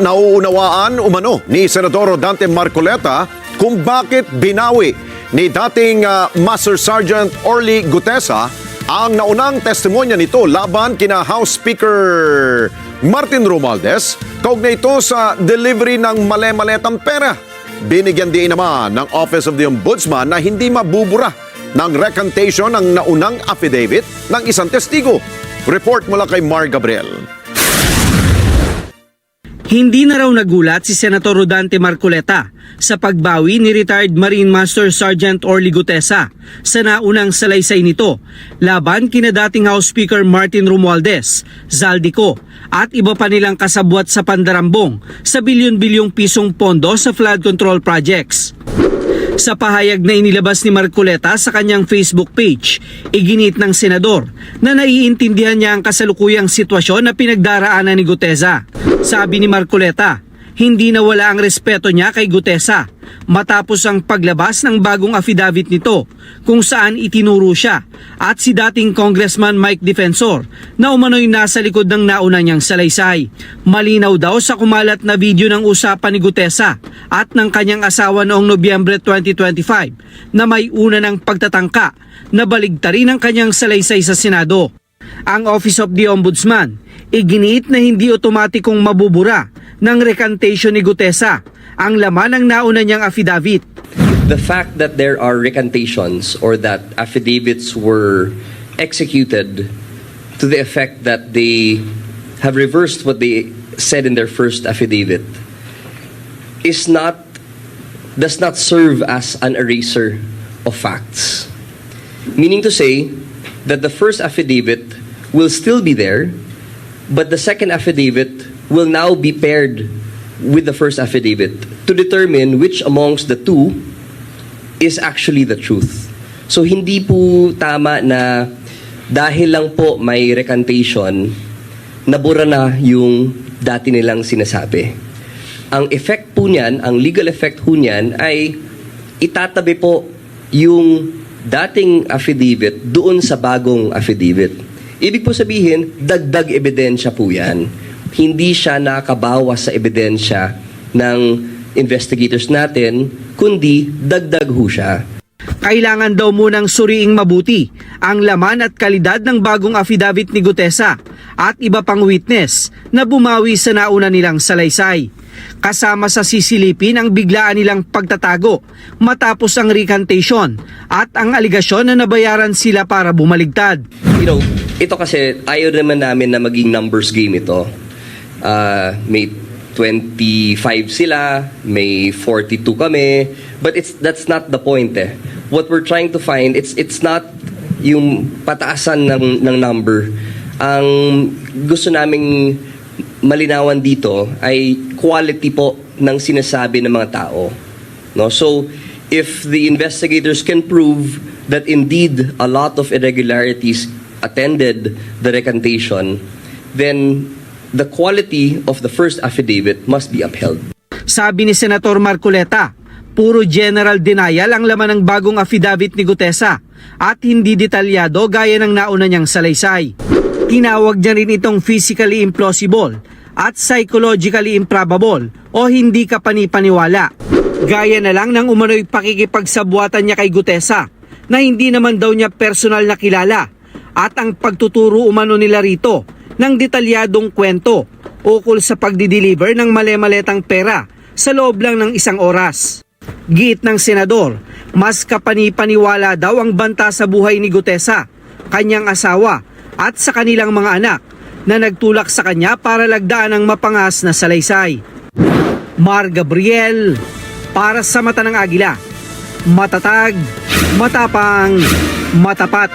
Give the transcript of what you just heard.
Nauunawaan umano ni Senador Dante Marcoleta kung bakit binawi ni dating Master Sergeant Orly Gutesa ang naunang testimonya nito laban kina House Speaker Martin Romualdez kaugnay ito sa delivery ng male-maletang pera. Binigyan din naman ng Office of the Ombudsman na hindi mabubura ng recantation ng naunang affidavit ng isang testigo. Report mula kay Mar Gabriel. Hindi na raw nagulat si Senator Dante Marcoleta sa pagbawi ni retired Marine Master Sergeant Orly Gutesa sa naunang salaysay nito laban kina dating House Speaker Martin Romualdez, Zaldico at iba pa nilang kasabwat sa pandarambong sa bilyon-bilyong pisong pondo sa flood control projects. Sa pahayag na inilabas ni Marcoleta sa kanyang Facebook page, iginit ng senador na naiintindihan niya ang kasalukuyang sitwasyon na pinagdaraanan ni Gutesa. Sabi ni Marcoleta, hindi nawala ang respeto niya kay Gutesa matapos ang paglabas ng bagong affidavit nito kung saan itinuro siya at si dating Congressman Mike Defensor na umano'y nasa likod ng nauna niyang salaysay. Malinaw daw sa kumalat na video ng usapan ni Gutesa at ng kanyang asawa noong Nobyembre 2025 na may una ng pagtatangka na baligtarin ang kanyang salaysay sa Senado. Ang Office of the Ombudsman, iginiit na hindi otomatikong mabubura ng recantation ni Gutesa ang laman ng nauna niyang affidavit. The fact that there are recantations or that affidavits were executed to the effect that they have reversed what they said in their first affidavit does not serve as an eraser of facts. Meaning to say that the first affidavit will still be there, but the second affidavit will now be paired with the first affidavit to determine which amongst the two is actually the truth. So hindi po tama na dahil lang po may recantation, nabura na yung dati nilang sinasabi. Ang effect po niyan, ang legal effect po niyan ay itatabi po yung dating affidavit doon sa bagong affidavit. Ibig po sabihin, dagdag ebidensya po yan. Hindi siya nakabawas sa ebidensya ng investigators natin, kundi dagdag ho siya. Kailangan daw munang suriing mabuti ang laman at kalidad ng bagong affidavit ni Gutesa at iba pang witness na bumawi sa nauna nilang salaysay. Kasama sa sisilipin ang biglaan nilang pagtatago matapos ang recantation at ang aligasyon na nabayaran sila para bumaligtad. Ito kasi ayaw naman namin na maging numbers game ito. May 25 sila, may 42 kami, but that's not the point eh. What we're trying to find, it's not yung pataasan ng number. Ang gusto naming malinawan dito ay quality po ng sinasabi ng mga tao. No? So, if the investigators can prove that indeed a lot of irregularities attended the recantation, then the quality of the first affidavit must be upheld. Sabi ni Senator Marcoleta, puro general denial ang laman ng bagong affidavit ni Gutesa at hindi detalyado gaya ng nauna niyang salaysay. Tinawag niya rin itong physically implausible at psychologically improbable o hindi kapani-paniwala. Gaya na lang ng umano'y pakikipagsabuatan niya kay Gutesa na hindi naman daw niya personal na kilala at ang pagtuturo umano nila rito ng detalyadong kwento ukol sa pagdideliver ng male-maletang pera sa loob lang ng 1 oras. Giit ng senador, mas kapani-paniwala daw ang banta sa buhay ni Gutesa, kanyang asawa at sa kanilang mga anak na nagtulak sa kanya para lagdaan ang mapangas na salaysay. Mar Gabriel, para sa Mata ng Agila, matatag, matapang, matapat.